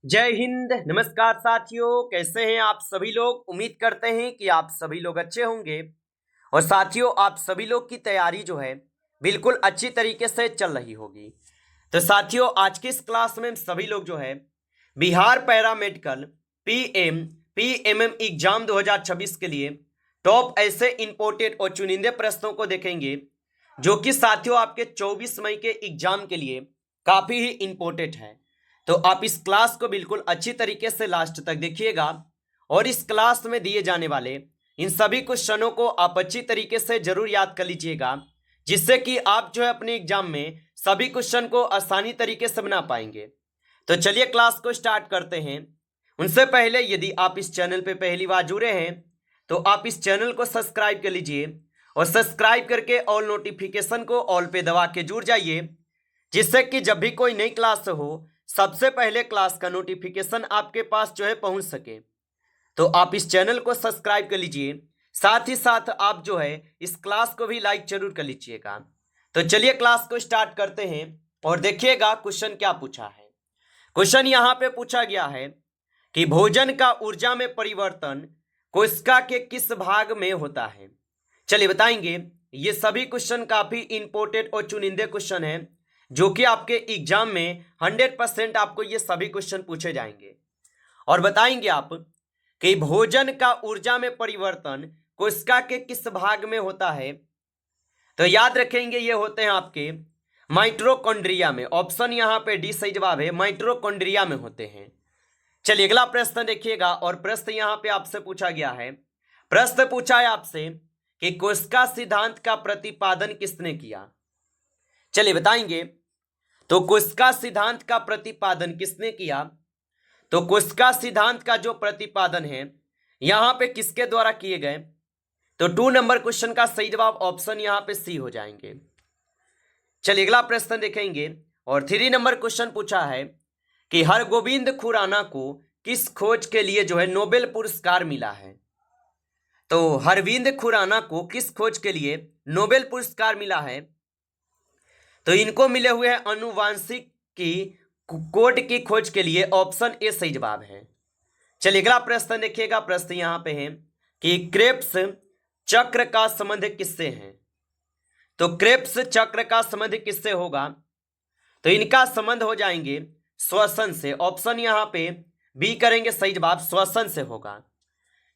जय हिंद। नमस्कार साथियों, कैसे हैं आप सभी लोग। उम्मीद करते हैं कि आप सभी लोग अच्छे होंगे। और साथियों, आप सभी लोग की तैयारी जो है बिल्कुल अच्छी तरीके से चल रही होगी। तो साथियों, आज की इस क्लास में हम सभी लोग जो है Bihar paramedical PM PMM exam 2026 के लिए टॉप ऐसे इंपोर्टेड और चुनिंदे प्रश्नों को देखेंगे जो कि साथियों आपके 24 मई के एग्जाम के लिए काफी ही इंपोर्टेंट है। तो आप इस क्लास को बिल्कुल अच्छी तरीके से लास्ट तक देखिएगा और इस क्लास में दिए जाने वाले इन सभी क्वेश्चनों को आप अच्छी तरीके से जरूर याद कर लीजिएगा, जिससे कि आप जो है अपने एग्जाम में सभी क्वेश्चन को आसानी तरीके से बना पाएंगे। तो चलिए क्लास को स्टार्ट करते हैं। उनसे पहले यदि आप इस चैनल पे पहली बार जुड़े हैं तो आप इस चैनल को सब्सक्राइब कर लीजिए और सब्सक्राइब करके ऑल नोटिफिकेशन को ऑल पे दबा के जुड़ जाइए, जिससे कि जब भी कोई नई क्लास हो सबसे पहले क्लास का नोटिफिकेशन आपके पास जो है पहुंच सके। तो आप इस चैनल को सब्सक्राइब कर लीजिए, साथ ही साथ आप जो है इस क्लास को भी लाइक जरूर कर लीजिएगा। तो चलिए क्लास को स्टार्ट करते हैं और देखिएगा क्वेश्चन क्या पूछा है। क्वेश्चन यहाँ पे पूछा गया है कि भोजन का ऊर्जा में परिवर्तन कोशिका के किस भाग में होता है। चलिए बताएंगे। ये सभी क्वेश्चन काफी इंपोर्टेंट और चुनिंदे क्वेश्चन हैं जो कि आपके एग्जाम में 100% आपको ये सभी क्वेश्चन पूछे जाएंगे और बताएंगे आप कि भोजन का ऊर्जा में परिवर्तन कोशिका के किस भाग में होता है। तो याद रखेंगे ये होते हैं आपके माइटोकॉन्ड्रिया में। ऑप्शन यहाँ पे डी सही जवाब है, माइटोकॉन्ड्रिया में होते हैं। चलिए अगला प्रश्न देखिएगा और प्रश्न यहाँ पे आपसे पूछा गया है। प्रश्न पूछा है आपसे कि कोशिका सिद्धांत का प्रतिपादन किसने किया। चलिए बताएंगे। तो कोशिका सिद्धांत का प्रतिपादन किसने किया। तो कोशिका सिद्धांत का जो प्रतिपादन है यहां पे किसके द्वारा किए गए। तो 2 नंबर क्वेश्चन का सही जवाब ऑप्शन यहां पे सी हो जाएंगे। चलिए अगला प्रश्न देखेंगे और 3 नंबर क्वेश्चन पूछा है कि हरगोविंद खुराना को किस खोज के लिए जो है नोबेल पुरस्कार मिला है। तो हरविंद खुराना को किस खोज के लिए नोबेल पुरस्कार मिला है। तो इनको मिले हुए हैं अनुवांशिक की कोड की खोज के लिए। ऑप्शन ए सही जवाब है। चलिए अगला प्रश्न देखिएगा। प्रश्न यहां पे है कि क्रेब्स चक्र का संबंध किससे है। तो क्रेब्स चक्र का संबंध किससे होगा। तो इनका संबंध हो जाएंगे श्वसन से। ऑप्शन यहां पे बी करेंगे सही जवाब, श्वसन से होगा।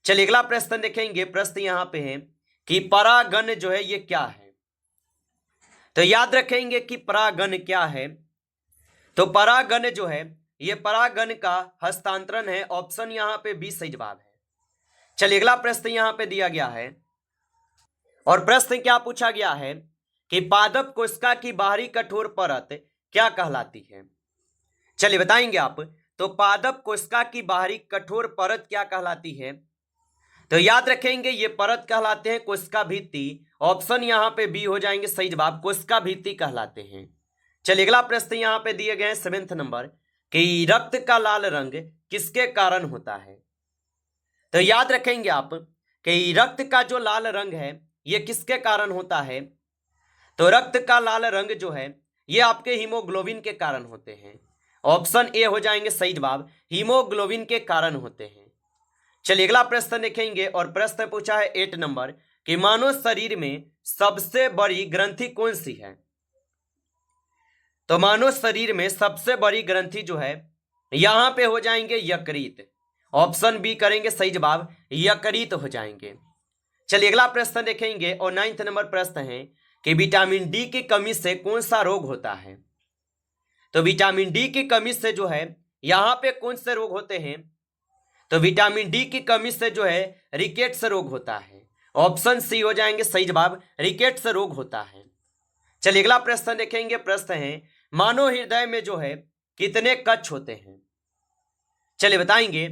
चलिए अगला प्रश्न देखेंगे। प्रश्न यहां पे है कि परागण जो है ये क्या है। तो याद रखेंगे कि परागण क्या है। तो परागण जो है ये परागण का हस्तांतरण है। ऑप्शन यहां पे बी सही जवाब है। चलिए अगला प्रश्न यहां पे दिया गया है और प्रश्न क्या पूछा गया है कि पादप कोशिका की बाहरी कठोर परत क्या कहलाती है। चलिए बताएंगे आप। तो पादप कोशिका की बाहरी कठोर परत क्या कहलाती है। तो याद रखेंगे ये परत कहलाते हैं कोशिका भित्ति। ऑप्शन यहां पे बी हो जाएंगे सही जवाब, कोशिका भित्ति कहलाते हैं। चलिए अगला प्रश्न यहां पे दिए गए हैं 7वें नंबर कि रक्त का लाल रंग किसके कारण होता है। तो याद रखेंगे आप कि रक्त का जो लाल रंग है ये किसके कारण होता है। तो रक्त का लाल रंग जो है ये आपके हीमोग्लोबिन के कारण होते हैं। ऑप्शन ए हो जाएंगे सही जवाब, हीमोग्लोबिन के कारण होते हैं। चलिए अगला प्रश्न देखेंगे और प्रश्न पूछा है 8 नंबर कि मानव शरीर में सबसे बड़ी ग्रंथि कौन सी है। तो मानव शरीर में सबसे बड़ी ग्रंथि जो है यहां पे हो जाएंगे यकृत। ऑप्शन बी करेंगे सही जवाब, यकृत हो जाएंगे। चलिए अगला प्रश्न देखेंगे और 9 नंबर प्रश्न है कि विटामिन डी की कमी से कौन सा रोग होता है। तो विटामिन डी की कमी से जो है यहां पे कौन से रोग होते हैं। तो विटामिन डी की कमी से जो है रिकेट्स रोग होता है। ऑप्शन सी हो जाएंगे सही जवाब, रिकेट्स रोग होता है। चलिए अगला प्रश्न देखेंगे। प्रश्न है मानव हृदय में जो है कितने कक्ष होते हैं। चलिए बताएंगे।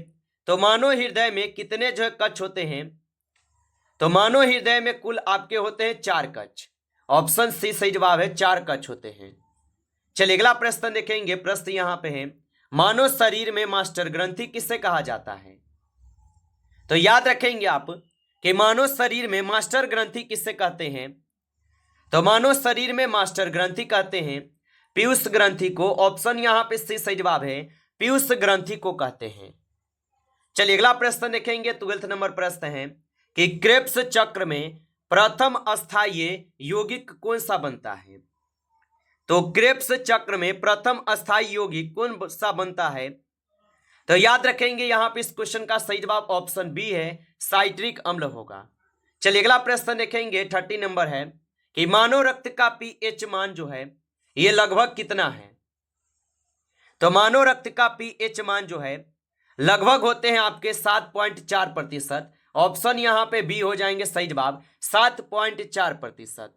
तो मानव हृदय में कितने जो है कक्ष होते हैं। तो मानव हृदय में कुल आपके होते हैं 4 कक्ष। ऑप्शन सी सही जवाब है, 4 कक्ष होते हैं। चलिए अगला प्रश्न देखेंगे। प्रश्न यहां पे है मानव शरीर में मास्टर ग्रंथि किसे कहा जाता है। तो याद रखेंगे आप कि मानव शरीर में मास्टर ग्रंथि किसे कहते हैं। तो मानव शरीर में मास्टर ग्रंथि कहते हैं पीयूष ग्रंथि को। ऑप्शन यहां पे सी सही जवाब है, पीयूष ग्रंथि को कहते हैं? चलिए अगला प्रश्न देखेंगे। 12th नंबर प्रश्न है कि क्रेब्स चक्र में प्रथम अस्थायी यौगिक कौन सा बनता है? तो क्रेब्स चक्र में प्रथम अस्थायी यौगिक कौन सा बनता है? तो याद रखेंगे यहां पे इस क्वेश्चन का सही जवाब ऑप्शन बी है, साइट्रिक अम्ल होगा। चलिए अगला प्रश्न देखेंगे। 30 नंबर है कि मानव रक्त का पीएच मान जो है ये लगभग कितना है? तो मानव रक्त का पीएच मान जो है लगभग होते हैं आपके 7.4%। ऑप्शन यहां पे बी हो जाएंगे सही जवाब, 7.4%।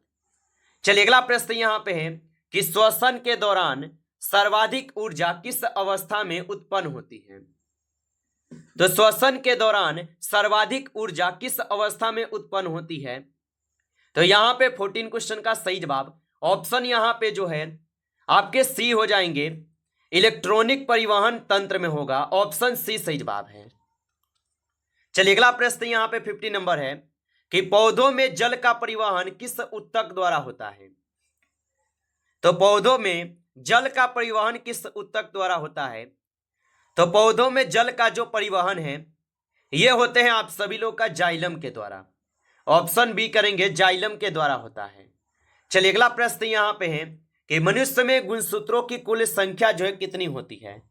चलिए अगला प्रश्न यहां पे है कि श्वसन के दौरान सर्वाधिक ऊर्जा किस अवस्था में उत्पन्न होती है? तो श्वसन के दौरान सर्वाधिक ऊर्जा किस अवस्था में उत्पन्न होती है? तो यहां पे 14 क्वेश्चन का सही जवाब ऑप्शन यहां पे जो है आपके सी हो जाएंगे, इलेक्ट्रॉनिक परिवहन तंत्र में होगा। ऑप्शन सी सही जवाब है। चलिए अगला प्रश्न यहां पे 50 नंबर है कि पौधों में जल का परिवहन किस ऊतक द्वारा होता है? तो पौधों में जल का परिवहन किस ऊतक द्वारा होता है? तो पौधों में जल का जो परिवहन है ये होते हैं आप सभी लोग का जाइलम के द्वारा। ऑप्शन बी करेंगे, जाइलम के द्वारा होता है। चलिए अगला प्रश्न यहां पे है कि मनुष्य में गुणसूत्रों की कुल संख्या जो है कितनी होती है?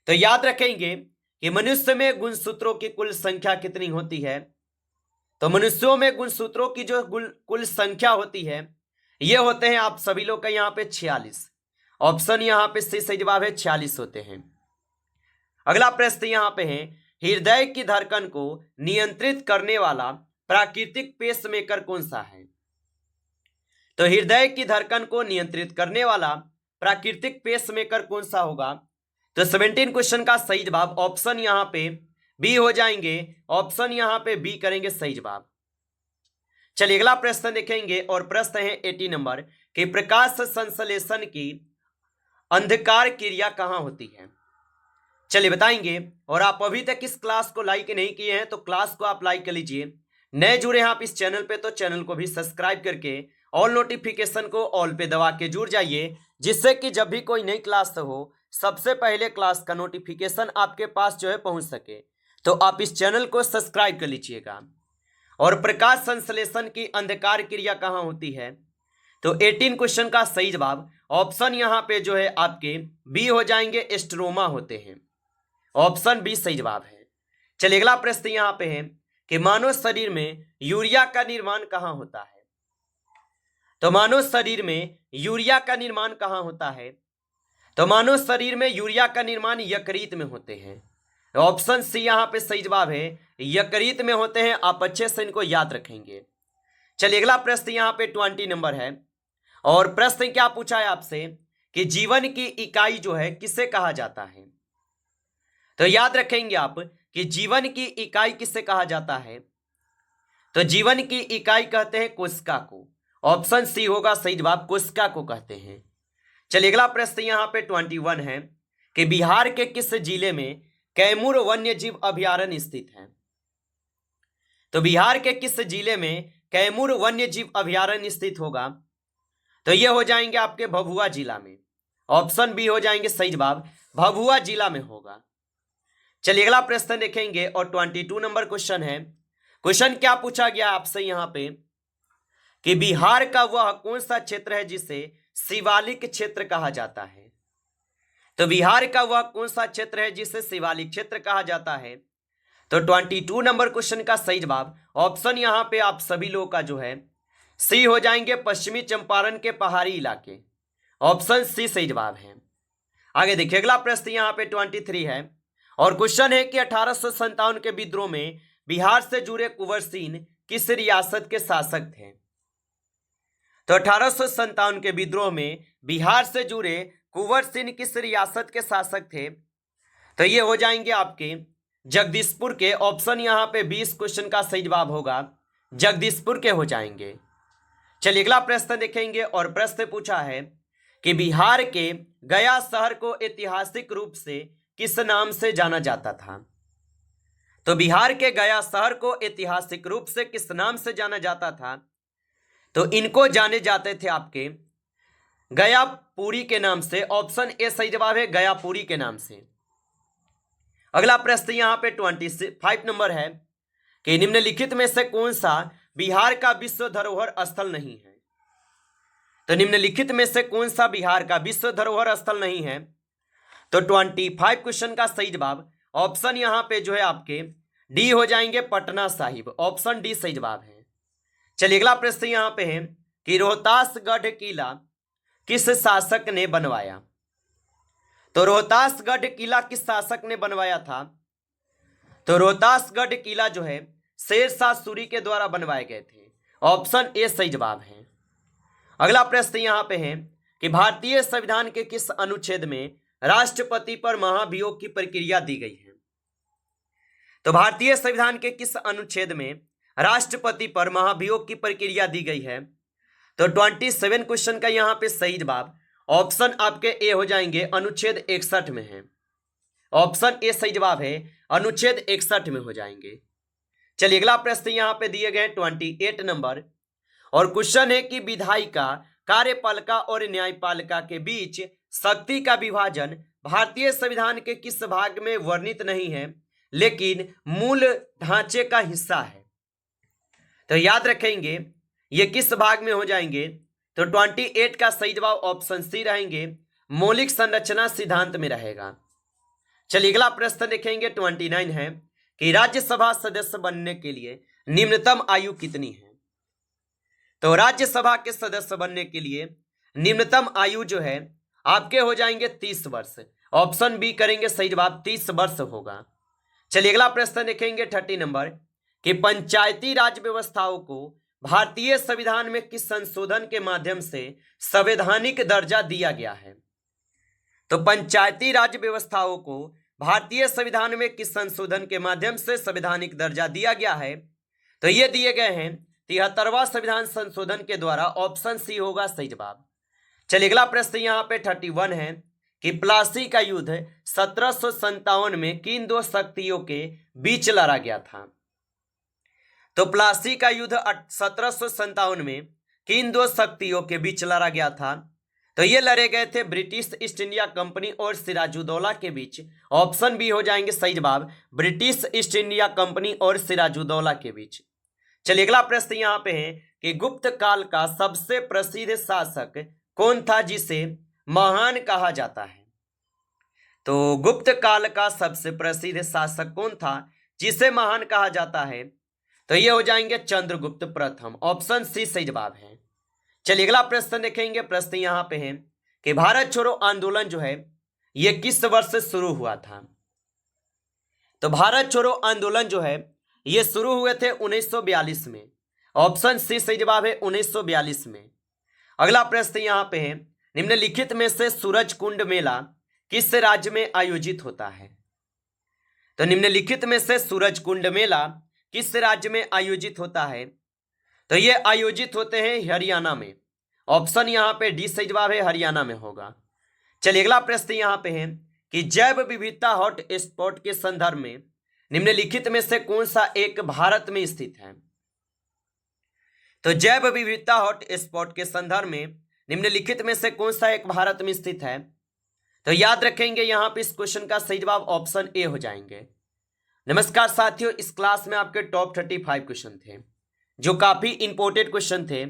तो याद रखेंगे कि मनुष्य में गुणसूत्रों की कुल संख्या कितनी होती है? तो मनुष्यों में गुणसूत्रों की जो कुल संख्या होती है ये होते हैं आप सभी लोग का यहाँ पे 46। ऑप्शन यहाँ पे सही जवाब है, 46 होते हैं। अगला प्रश्न यहाँ पे है हृदय की धड़कन को नियंत्रित करने वाला प्राकृतिक पेसमेकर कौन सा है? तो हृदय की धड़कन को नियंत्रित करने वाला प्राकृतिक पेसमेकर कौन सा होगा? तो 17 क्वेश्चन का सही जवाब ऑप्शन यहाँ पे बी हो जाएंगे। ऑप्शन यहाँ पे बी करेंगे सही जवाब। चलिए अगला प्रश्न देखेंगे और प्रश्न है 80 नंबर कि प्रकाश संश्लेषण की अंधकार क्रिया कहाँ होती है? चलिए बताएंगे। और आप अभी तक इस क्लास को लाइक नहीं किए हैं तो क्लास को आप लाइक कर लीजिए। नए जुड़े हैं आप इस चैनल पे तो चैनल को भी सब्सक्राइब करके ऑल नोटिफिकेशन को ऑल पे दबा के जुड़ जाइए, जिससे कि जब भी कोई नई क्लास हो सबसे पहले क्लास का नोटिफिकेशन आपके पास जो है पहुंच सके। तो आप इस चैनल को सब्सक्राइब कर लीजिएगा। और प्रकाश संश्लेषण की अंधकार क्रिया कहाँ होती है? तो 18 क्वेश्चन का सही जवाब ऑप्शन यहाँ पे जो है आपके बी हो जाएंगे, एस्ट्रोमा होते हैं। ऑप्शन बी सही जवाब है। चलिए अगला प्रश्न यहाँ पे है कि मानव शरीर में यूरिया का निर्माण कहाँ होता है? तो मानव शरीर में यूरिया का निर्माण कहाँ होता है? तो मानव शरीर में यूरिया का निर्माण यकृत में होते हैं। ऑप्शन सी यहाँ पे सही जवाब है, यकृत में होते हैं। आप अच्छे से इनको याद रखेंगे। चलिए अगला प्रश्न यहाँ पे 20 नंबर है और प्रश्न क्या पूछा है आपसे कि जीवन की इकाई जो है किसे कहा जाता है? तो याद रखेंगे आप कि जीवन की इकाई किसे कहा जाता है? तो जीवन की इकाई कहते हैं कोशिका को। ऑप्शन सी होगा सही जवाब, कोशिका को कहते हैं। चलिए अगला प्रश्न यहाँ पे 21 है कि बिहार के किस जिले में कैमूर वन्य जीव अभयारण्य स्थित है? तो बिहार के किस जिले में कैमूर वन्य जीव अभयारण्य स्थित होगा? तो ये हो जाएंगे आपके भभुआ जिला में। ऑप्शन बी हो जाएंगे सही जवाब, भभुआ जिला में होगा। चलिए अगला प्रश्न देखेंगे और 22 नंबर क्वेश्चन है। क्वेश्चन क्या पूछा गया आपसे यहाँ पे कि बिहार का वह कौन सा क्षेत्र है जिसे शिवालिक क्षेत्र कहा जाता है? तो बिहार का वह कौन सा क्षेत्र है जिसे शिवालिक क्षेत्र कहा जाता है? तो 22 नंबर क्वेश्चन का सही जवाब ऑप्शन यहाँ पे आप सभी लोगों का जो है सी हो जाएंगे, पश्चिमी चंपारण के पहाड़ी इलाके। ऑप्शन सी सही जवाब है। आगे देखिए अगला प्रश्न यहाँ पे 23 है और क्वेश्चन है कि 1857 के विद्रोह में बिहार से जुड़े कुंवर सिंह किस रियासत के शासक थे? तो 1857 के विद्रोह में बिहार से जुड़े कुंवर सिंह किस रियासत के शासक थे? तो ये हो जाएंगे आपके जगदीशपुर के। ऑप्शन यहाँ पे 20 क्वेश्चन का सही जवाब होगा, जगदीशपुर के हो जाएंगे। चलिए अगला प्रश्न देखेंगे और प्रश्न पूछा है कि बिहार के गया शहर को ऐतिहासिक रूप से किस नाम से जाना जाता था? तो बिहार के गया शहर को ऐतिहासिक रूप से किस नाम से जाना जाता था? तो इनको जाने जाते थे आपके गयापुरी के नाम से। ऑप्शन ए सही जवाब है, गयापुरी के नाम से। अगला प्रश्न यहाँ पे 25 नंबर है कि निम्नलिखित में से कौन सा बिहार का विश्व धरोहर स्थल नहीं है। तो निम्नलिखित में से कौन सा बिहार का विश्व धरोहर स्थल नहीं है। तो 25 क्वेश्चन का सही जवाब ऑप्शन यहाँ पे जो है आपके डी हो जाएंगे, पटना साहिब। ऑप्शन डी सही जवाब है। चलिए अगला प्रश्न यहाँ पे है कि रोहतासगढ़ किला किस शासक ने बनवाया। तो रोहतासगढ़ किला किस शासक ने बनवाया था। तो रोहतासगढ़ किला जो है शेरशाह सूरी के द्वारा बनवाए गए थे। ऑप्शन ए सही जवाब है। अगला प्रश्न यहाँ पे है कि भारतीय संविधान के किस अनुच्छेद में राष्ट्रपति पर महाभियोग की प्रक्रिया दी गई है। तो भारतीय संविधान के किस अनुच्छेद में राष्ट्रपति पर महाभियोग की प्रक्रिया दी गई है। तो 27 क्वेश्चन का यहाँ पे सही जवाब ऑप्शन आपके ए हो जाएंगे, अनुच्छेद 61 में है। ऑप्शन ए सही जवाब है, अनुच्छेद 61 में हो जाएंगे। चलिए अगला प्रश्न यहाँ पे दिए गए 28 नंबर, और क्वेश्चन है कि विधायिका, कार्यपालिका और न्यायपालिका के बीच शक्ति का विभाजन भारतीय संविधान के किस भाग में वर्णित नहीं है लेकिन मूल ढांचे का हिस्सा है। तो याद रखेंगे ये किस भाग में हो जाएंगे। तो 28 का सही जवाब ऑप्शन सी रहेंगे, मौलिक संरचना सिद्धांत में रहेगा। चलिए अगला प्रश्न देखेंगे 29 है कि राज्यसभा सदस्य बनने के लिए निम्नतम आयु कितनी है। तो राज्यसभा के सदस्य बनने के लिए निम्नतम आयु जो है आपके हो जाएंगे 30 वर्ष। ऑप्शन बी करेंगे सही जवाब, 30 वर्ष होगा। चलिए अगला प्रश्न देखेंगे 30 नंबर कि पंचायती राज व्यवस्थाओं को भारतीय संविधान में किस संशोधन के माध्यम से संवैधानिक दर्जा दिया गया है। तो पंचायती राज व्यवस्थाओं को भारतीय संविधान में किस संशोधन के माध्यम से संवैधानिक दर्जा दिया गया है। तो ये दिए गए हैं 73वां संविधान संशोधन के द्वारा। ऑप्शन सी होगा सही जवाब। चलिए अगला प्रश्न यहाँ पे 31 है कि प्लासी का युद्ध 1757 में किन दो शक्तियों के बीच लड़ा गया था। तो प्लासी का युद्ध 1757 में किन दो शक्तियों के बीच लड़ा गया था। तो ये लड़े गए थे ब्रिटिश ईस्ट इंडिया कंपनी और सिराजुद्दौला के बीच। ऑप्शन बी हो जाएंगे सही जवाब, ब्रिटिश ईस्ट इंडिया कंपनी और सिराजुद्दौला के बीच। चलिए अगला प्रश्न यहाँ पे है कि गुप्त काल का सबसे प्रसिद्ध शासक कौन था जिसे महान कहा जाता है। तो गुप्त काल का सबसे प्रसिद्ध शासक कौन था जिसे महान कहा जाता है। तो ये हो जाएंगे चंद्रगुप्त प्रथम। ऑप्शन सी सही जवाब है। चलिए अगला प्रश्न देखेंगे। प्रश्न यहाँ पे है कि भारत छोड़ो आंदोलन जो है ये किस वर्ष से शुरू हुआ था। तो भारत छोड़ो आंदोलन जो है ये शुरू हुए थे 1942 में। ऑप्शन सी सही जवाब है, 1942 में। अगला प्रश्न यहाँ पे है निम्नलिखित में से सूरज कुंड मेला किस राज्य में आयोजित होता है। तो निम्नलिखित में से सूरज कुंड मेला किस राज्य में आयोजित होता है। तो ये आयोजित होते हैं हरियाणा में। ऑप्शन यहाँ पे डी सही जवाब है, हरियाणा में होगा। चलिए अगला प्रश्न यहाँ पे है कि जैव विविधता हॉट स्पॉट के संदर्भ में निम्नलिखित में से कौन सा एक भारत में स्थित है। तो जैव विविधता हॉट स्पॉट के संदर्भ में निम्नलिखित में से कौन सा एक भारत में स्थित है। तो याद रखेंगे यहाँ पे इस क्वेश्चन का सही जवाब ऑप्शन ए हो जाएंगे। नमस्कार साथियों, इस क्लास में आपके टॉप 35 क्वेश्चन थे जो काफी इंपॉर्टेंट क्वेश्चन थे।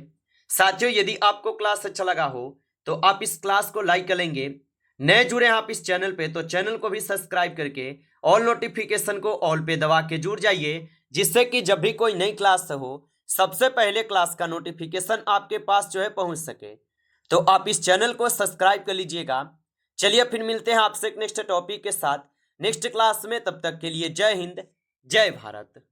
साथियों यदि आपको क्लास अच्छा लगा हो तो आप इस क्लास को लाइक करेंगे। नए जुड़े हैं आप इस चैनल पे तो चैनल को भी सब्सक्राइब करके ऑल नोटिफिकेशन को ऑल पे दबा के जुड़ जाइए, जिससे कि जब भी कोई नई क्लास हो सबसे पहले क्लास का नोटिफिकेशन आपके पास जो है पहुंच सके। तो आप इस चैनल को सब्सक्राइब कर लीजिएगा। चलिए फिर मिलते हैं आपसे एक नेक्स्ट टॉपिक के साथ नेक्स्ट क्लास में। तब तक के लिए जय हिंद, जय भारत।